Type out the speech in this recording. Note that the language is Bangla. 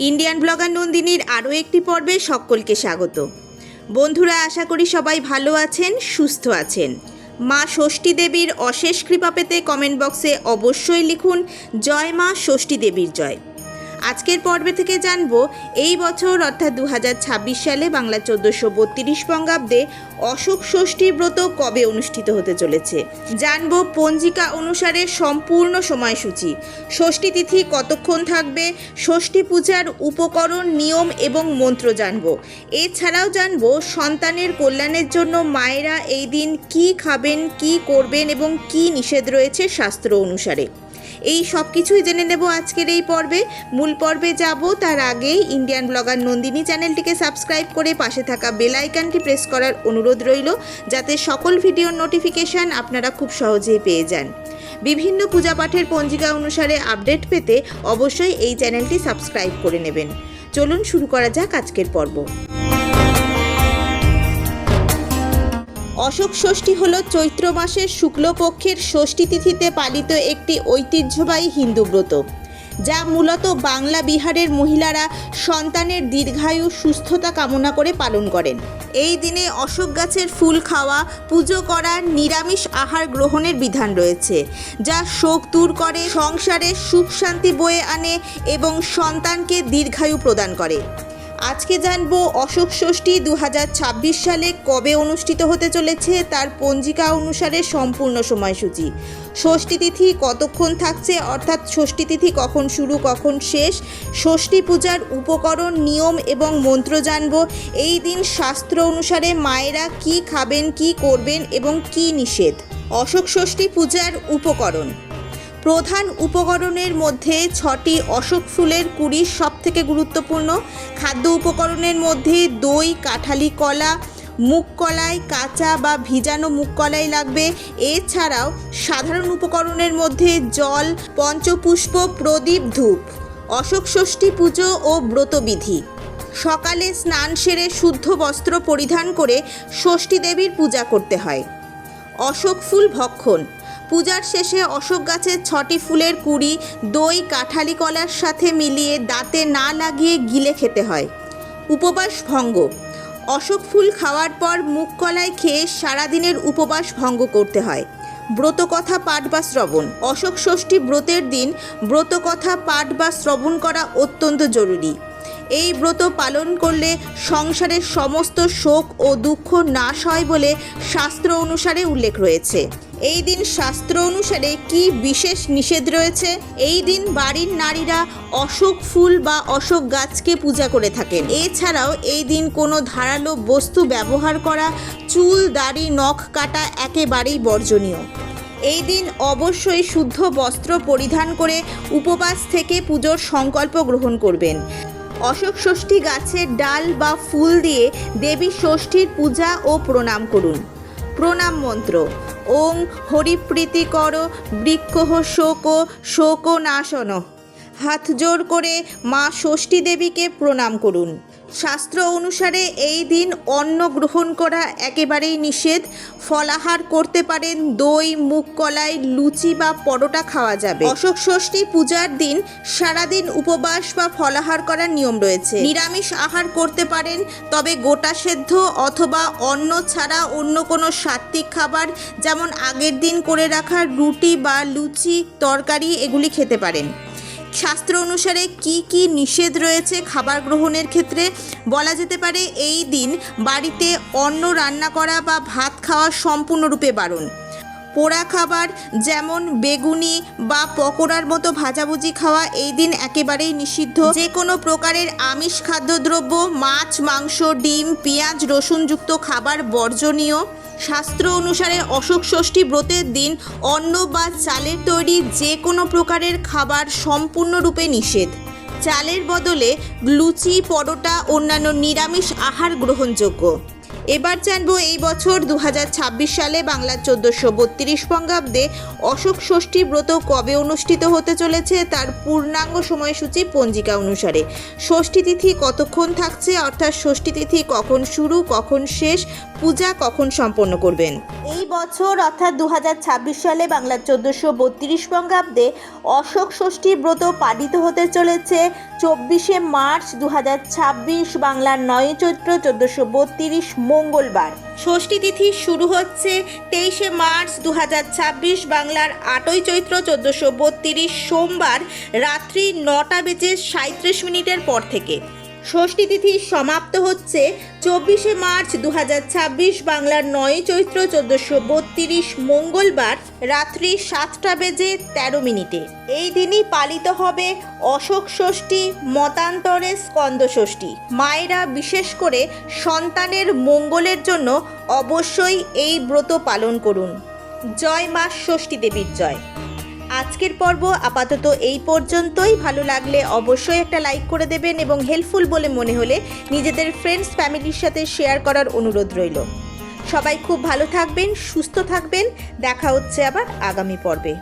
ইন্ডিয়ান ব্লগার নন্দিনীর আরও একটি পর্বে সকলকে স্বাগত। বন্ধুরা, আশা করি সবাই ভালো আছেন, সুস্থ আছেন। মা ষষ্ঠী দেবীর অশেষ কৃপা পেতে কমেন্ট বক্সে অবশ্যই লিখুন জয় মা ষষ্ঠী দেবীর জয়। আজকের পর্বে থেকে জানব এই বছর অর্থাৎ 2026 সালে বাংলা 1432 বঙ্গাব্দে অশোক ষষ্ঠী ব্রত কবে অনুষ্ঠিত হতে চলেছে। জানব পঞ্জিকা অনুসারে সম্পূর্ণ সময়সূচি, ষষ্ঠী তিথি কতক্ষণ থাকবে, ষষ্ঠী পূজার উপকরণ, নিয়ম এবং মন্ত্র জানব। এছাড়াও জানব সন্তানের কল্যাণের জন্য মায়েরা এই দিন কী খাবেন, কী করবেন এবং কী নিষেধ রয়েছে শাস্ত্র অনুসারে। এই সব কিছুই জেনে নেব আজকের এই পর্বে। মূল পর্বে যাব তার আগে ইন্ডিয়ান ব্লগার নন্দিনী চ্যানেলটিকে সাবস্ক্রাইব করে পাশে থাকা বেল আইকনটি প্রেস করার অনুরোধ রইল, যাতে সকল ভিডিওর নোটিফিকেশান আপনারা খুব সহজেই পেয়ে যান। বিভিন্ন পূজা পাঠের পঞ্জিকা অনুসারে আপডেট পেতে অবশ্যই এই চ্যানেলটি সাবস্ক্রাইব করে নেবেন। চলুন শুরু করা যাক আজকের পর্ব। অশোক ষষ্ঠী হল চৈত্র মাসের শুক্লপক্ষের ষষ্ঠী তিথিতে পালিত একটি ঐতিহ্যবাহী হিন্দু ব্রত, যা মূলত বাংলা বিহারের মহিলারা সন্তানের দীর্ঘায়ু সুস্থতা কামনা করে পালন করেন। এই দিনে অশোক গাছের ফুল খাওয়া, পুজো করা, নিরামিষ আহার গ্রহণের বিধান রয়েছে, যা শোক দূর করে, সংসারে সুখ শান্তি বয়ে আনে এবং সন্তানকে দীর্ঘায়ু প্রদান করে। আজকে জানব অশোক ষষ্ঠী 2026 সালে কবে অনুষ্ঠিত হতে চলেছে, তার পঞ্জিকা অনুসারে সম্পূর্ণ সময়সূচি, ষষ্ঠী তিথি কতক্ষণ থাকছে অর্থাৎ ষষ্ঠী তিথি কখন শুরু কখন শেষ, ষষ্ঠী পূজার উপকরণ, নিয়ম এবং মন্ত্র জানব। এই দিন শাস্ত্র অনুসারে মায়েরা কি খাবেন, কি করবেন এবং কি নিষেধ। অশোক ষষ্ঠী পূজার উপকরণ। প্রধান উপকরণের মধ্যে 6টি অশোক ফুলের কুড়ি সবথেকে গুরুত্বপূর্ণ। খাদ্য উপকরণের মধ্যে দই, কাঁঠালি কলা, মুগ কলাই, কাঁচা বা ভিজানো মুগ কলাই লাগবে। এছাড়াও সাধারণ উপকরণের মধ্যে জল, পঞ্চপুষ্প, প্রদীপ, ধূপ। অশোক ষষ্ঠী পুজো ও ব্রতবিধি। সকালে স্নান সেরে শুদ্ধ বস্ত্র পরিধান করে ষষ্ঠী দেবীর পূজা করতে হয়। অশোক ফুল ভক্ষণ। পূজার শেষে অশোক গাছের 6টি ফুলের কুড়ি দই, কাঁঠালি কলার সাথে মিলিয়ে দাঁতে না লাগিয়ে গিলে খেতে হয়। উপবাস ভঙ্গ। অশোক ফুল খাওয়ার পর মুগ কলাই খেয়ে সারাদিনের উপবাস ভঙ্গ করতে হয়। ব্রতকথা পাঠ বা শ্রবণ। অশোক ষষ্ঠী ব্রতের দিন ব্রতকথা পাঠ বা শ্রবণ করা অত্যন্ত জরুরি। এই ব্রত পালন করলে সংসারের সমস্ত শোক ও দুঃখ নাশ হয় বলে শাস্ত্র অনুসারে উল্লেখ রয়েছে। এই দিন শাস্ত্র অনুসারে কি বিশেষ নিষেধ রয়েছে? এই দিন বাড়ির নারীরা অশোক ফুল বা অশোক গাছকে পূজা করে থাকেন। এছাড়াও এই দিন কোনো ধারালো বস্তু ব্যবহার করা, চুল, দাড়ি, নখ কাটা একেবারেই বর্জনীয়। এই দিন অবশ্যই শুদ্ধ বস্ত্র পরিধান করে উপবাস থেকে পুজোর সংকল্প গ্রহণ করবেন। অশোক ষষ্ঠী গাছের ডাল বা ফুল দিয়ে দেবী ষষ্ঠীর পূজা ও প্রণাম করুন। প্রণাম মন্ত্র: ওং হরিপ্রীতিকর বৃক্ষঃ শোক নাশন। হাত জোড় করে মা ষষ্ঠী দেবীকে প্রণাম করুন। শাস্ত্র অনুসারে এই দিন অন্ন গ্রহণ করা একেবারেই নিষেধ। ফলাহার করতে পারেন, দই, মুগ কলাই, লুচি বা পরোটা খাওয়া যাবে। অশোক ষষ্ঠী পূজার দিন সারাদিন উপবাস বা ফলাহার করার নিয়ম রয়েছে। নিরামিষ আহার করতে পারেন, তবে গোটা সেদ্ধ অথবা অন্ন ছাড়া অন্য কোনো সাত্ত্বিক খাবার যেমন আগের দিন করে রাখা রুটি বা লুচি, তরকারি এগুলি খেতে পারেন। শাস্ত্র অনুসারে কি কি নিষেধ রয়েছে খাবার গ্রহণের ক্ষেত্রে? বলা যেতে পারে এই দিন বাড়িতে অন্ন রান্না করা বা ভাত খাওয়া সম্পূর্ণরূপে বারণ। পোড়া খাবার যেমন বেগুনি বা পকোড়ার মতো ভাজাভুজি খাওয়া এই দিন একেবারেই নিষিদ্ধ। যে কোনো প্রকারের আমিষ খাদ্যদ্রব্য, মাছ, মাংস, ডিম, পেঁয়াজ, রসুনযুক্ত খাবার বর্জনীয়। শাস্ত্র অনুসারে অশোক ষষ্ঠী ব্রতের দিন অন্ন বা চালের তৈরি যে কোনো প্রকারের খাবার সম্পূর্ণরূপে নিষেধ। চালের বদলে লুচি, পরোটা, অন্যান্য নিরামিষ আহার গ্রহণযোগ্য। এবার জানবো এই বছর 2026 সালে বাংলা 1432 বঙ্গাব্দে অশোক ষষ্ঠী ব্রত কবে অনুষ্ঠিত হতে চলেছে, তার পূর্ণাঙ্গ সময়সূচি পঞ্জিকা অনুসারে। ষষ্ঠী তিথি কতক্ষণ থাকছে অর্থাৎ ষষ্ঠী তিথি কখন শুরু কখন শেষ, পূজা কখন সম্পন্ন করবেন। এই বছর অর্থাৎ 2026 সালে বাংলা 1432 বঙ্গাব্দে অশোক ষষ্ঠী ব্রত পালিত হতে চলেছে 24শে মার্চ 2026 বাংলার 9 চৈত্র 1432 মঙ্গলবার। ষষ্ঠী তিথি শুরু হচ্ছে 23শে মার্চ 2026 বাংলার 8ই চৈত্র 1432 সোমবার রাত্রি 9:37 পর থেকে। ষষ্ঠী তিথি সমাপ্ত হচ্ছে 24শে মার্চ 2026 বাংলার 9 চৈত্র 1432 মঙ্গলবার রাত্রি 7:13। এই দিনই পালিত হবে অশোক ষষ্ঠী, মতান্তরে স্কন্দ ষষ্ঠী। মায়েরা বিশেষ করে সন্তানের মঙ্গলের জন্য অবশ্যই এই ব্রত পালন করুন। জয় মা ষষ্ঠী দেবীর জয়। আজকের পর্ব আপাতত এই পর্যন্তই। ভালো লাগলে অবশ্যই একটা লাইক করে দেবেন এবং হেল্পফুল বলে মনে হলে নিজেদের ফ্রেন্ডস ফ্যামিলির সাথে শেয়ার করার অনুরোধ রইল। সবাই খুব ভালো থাকবেন, সুস্থ থাকবেন। দেখা হচ্ছে আবার আগামী পর্বে।